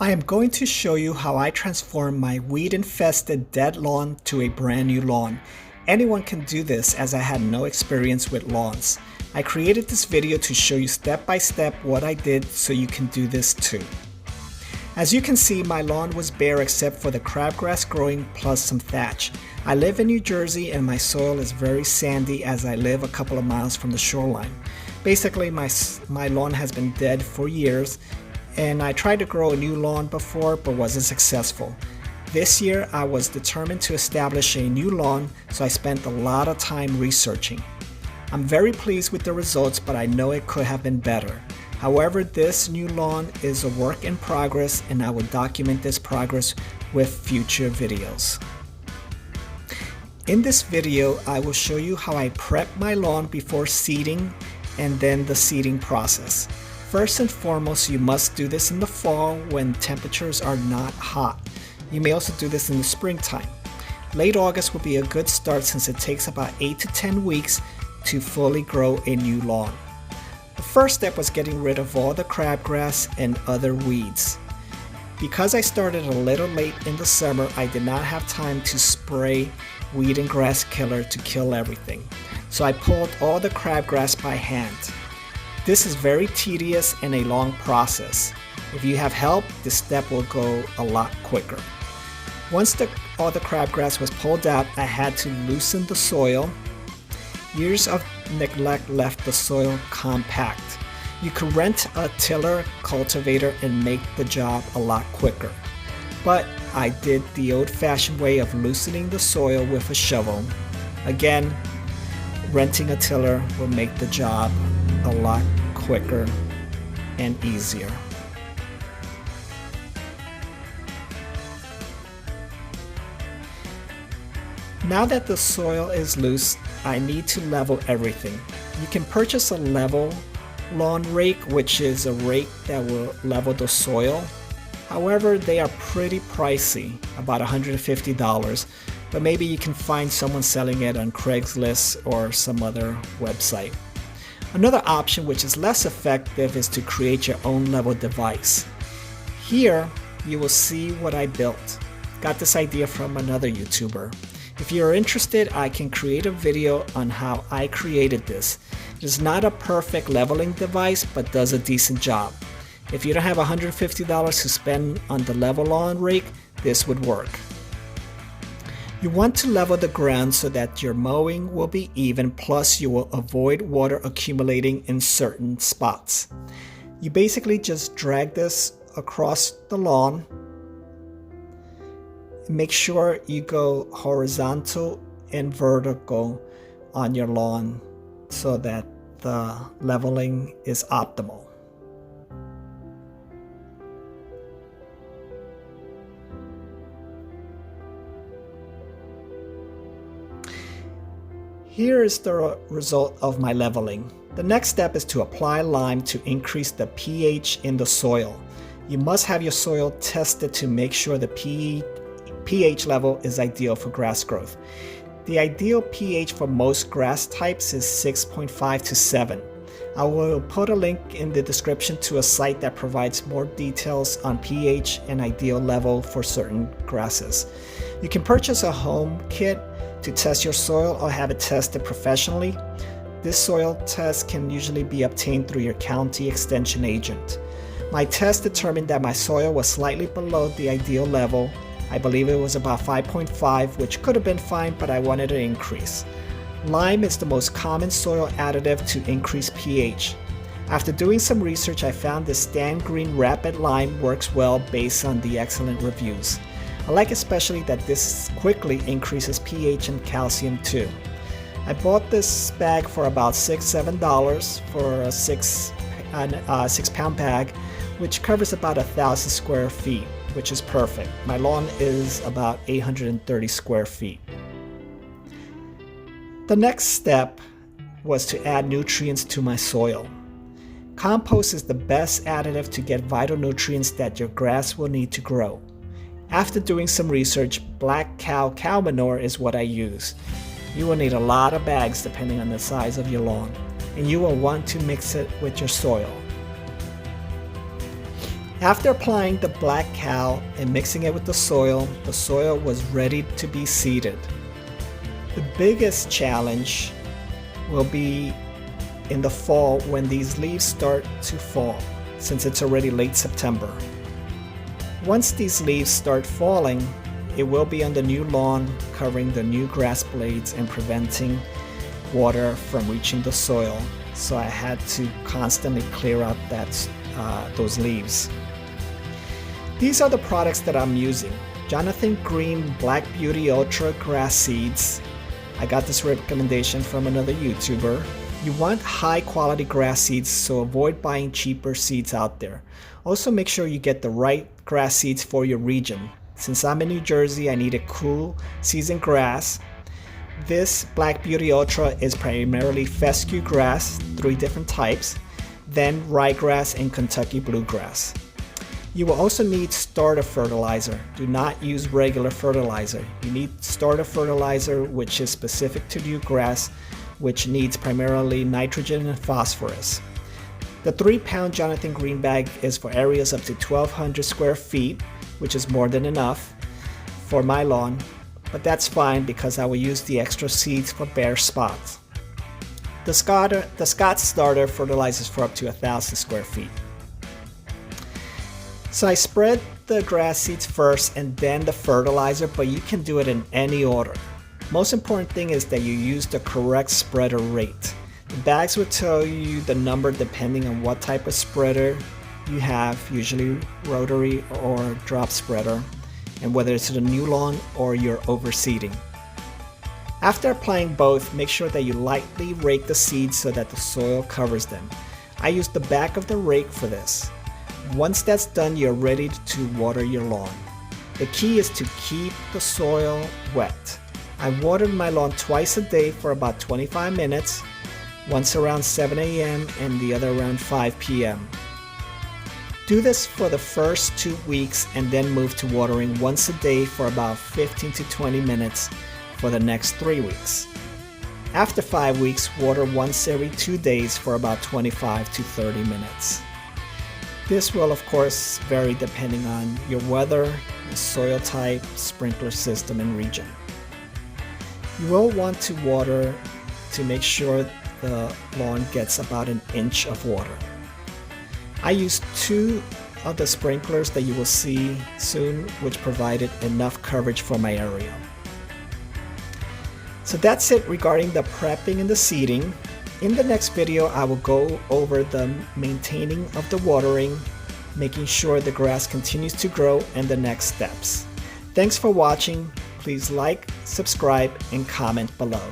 I am going to show you how I transform my weed-infested dead lawn to a brand new lawn. Anyone can do this as I had no experience with lawns. I created this video to show you step by step what I did so you can do this too. As you can see, my lawn was bare except for the crabgrass growing plus some thatch. I live in New Jersey and my soil is very sandy as I live a couple of miles from the shoreline. Basically, my lawn has been dead for years, and I tried to grow a new lawn before but wasn't successful. This year I was determined to establish a new lawn, so I spent a lot of time researching. I'm very pleased with the results, but I know it could have been better. However, this new lawn is a work in progress and I will document this progress with future videos. In this video, I will show you how I prep my lawn before seeding and then the seeding process. First and foremost, you must do this in the fall when temperatures are not hot. You may also do this in the springtime. Late August will be a good start since it takes about 8 to 10 weeks to fully grow a new lawn. The first step was getting rid of all the crabgrass and other weeds. Because I started a little late in the summer, I did not have time to spray weed and grass killer to kill everything. So I pulled all the crabgrass by hand. This is very tedious and a long process. If you have help, this step will go a lot quicker. Once all the crabgrass was pulled out, I had to loosen the soil. Years of neglect left the soil compact. You could rent a tiller cultivator and make the job a lot quicker. But I did the old-fashioned way of loosening the soil with a shovel. Again, renting a tiller will make the job a lot quicker and easier. Now that the soil is loose, I need to level everything. You can purchase a level lawn rake, which is a rake that will level the soil. However, they are pretty pricey, about $150, but maybe you can find someone selling it on Craigslist or some other website. Another option, which is less effective, is to create your own level device. Here, you will see what I built. Got this idea from another YouTuber. If you're interested, I can create a video on how I created this. It is not a perfect leveling device, but does a decent job. If you don't have $150 to spend on the level lawn rake, this would work. You want to level the ground so that your mowing will be even, plus you will avoid water accumulating in certain spots. You basically just drag this across the lawn. Make sure you go horizontal and vertical on your lawn so that the leveling is optimal. Here is the result of my leveling. The next step is to apply lime to increase the pH in the soil. You must have your soil tested to make sure the pH level is ideal for grass growth. The ideal pH for most grass types is 6.5 to 7. I will put a link in the description to a site that provides more details on pH and ideal level for certain grasses. You can purchase a home kit to test your soil or have it tested professionally. This soil test can usually be obtained through your county extension agent. My test determined that my soil was slightly below the ideal level. I believe it was about 5.5, which could have been fine, but I wanted an increase. Lime is the most common soil additive to increase pH. After doing some research, I found the Sta-Green Rapid Lime works well based on the excellent reviews. I like especially that this quickly increases pH and calcium too. I bought this bag for about $7 for a 6-pound bag, which covers about 1,000 square feet, which is perfect. My lawn is about 830 square feet. The next step was to add nutrients to my soil. Compost is the best additive to get vital nutrients that your grass will need to grow. After doing some research, Kow Cow Manure is what I use. You will need a lot of bags depending on the size of your lawn, and you will want to mix it with your soil. After applying the black cow and mixing it with the soil was ready to be seeded. The biggest challenge will be in the fall when these leaves start to fall, since it's already late September. Once these leaves start falling, it will be on the new lawn, covering the new grass blades and preventing water from reaching the soil. So I had to constantly clear out those leaves. These are the products that I'm using. Jonathan Green Black Beauty Ultra Grass Seeds. I got this recommendation from another YouTuber. You want high quality grass seeds, so avoid buying cheaper seeds out there. Also make sure you get the right grass seeds for your region. Since I'm in New Jersey, I needed cool seasoned grass. This Black Beauty Ultra is primarily fescue grass, 3 different types, then ryegrass and Kentucky bluegrass. You will also need starter fertilizer. Do not use regular fertilizer. You need starter fertilizer, which is specific to your grass, which needs primarily nitrogen and phosphorus. The 3-pound Jonathan Green bag is for areas up to 1,200 square feet, which is more than enough for my lawn, but that's fine because I will use the extra seeds for bare spots. The Scott starter fertilizes for up to 1,000 square feet. So I spread the grass seeds first and then the fertilizer, but you can do it in any order. Most important thing is that you use the correct spreader rate. The bags will tell you the number depending on what type of spreader you have, usually rotary or drop spreader, and whether it's the new lawn or you're overseeding. After applying both, make sure that you lightly rake the seeds so that the soil covers them. I use the back of the rake for this. Once that's done, you're ready to water your lawn. The key is to keep the soil wet. I watered my lawn twice a day for about 25 minutes, once around 7 a.m. and the other around 5 p.m. Do this for the first 2 weeks and then move to watering once a day for about 15 to 20 minutes for the next 3 weeks. After 5 weeks, water once every 2 days for about 25 to 30 minutes. This will of course vary depending on your weather, soil type, sprinkler system, and region. You will want to water to make sure the lawn gets about an inch of water. I used 2 of the sprinklers that you will see soon, which provided enough coverage for my area. So that's it regarding the prepping and the seeding. In the next video, I will go over the maintaining of the watering, making sure the grass continues to grow, and the next steps. Thanks for watching. Please like, subscribe, and comment below.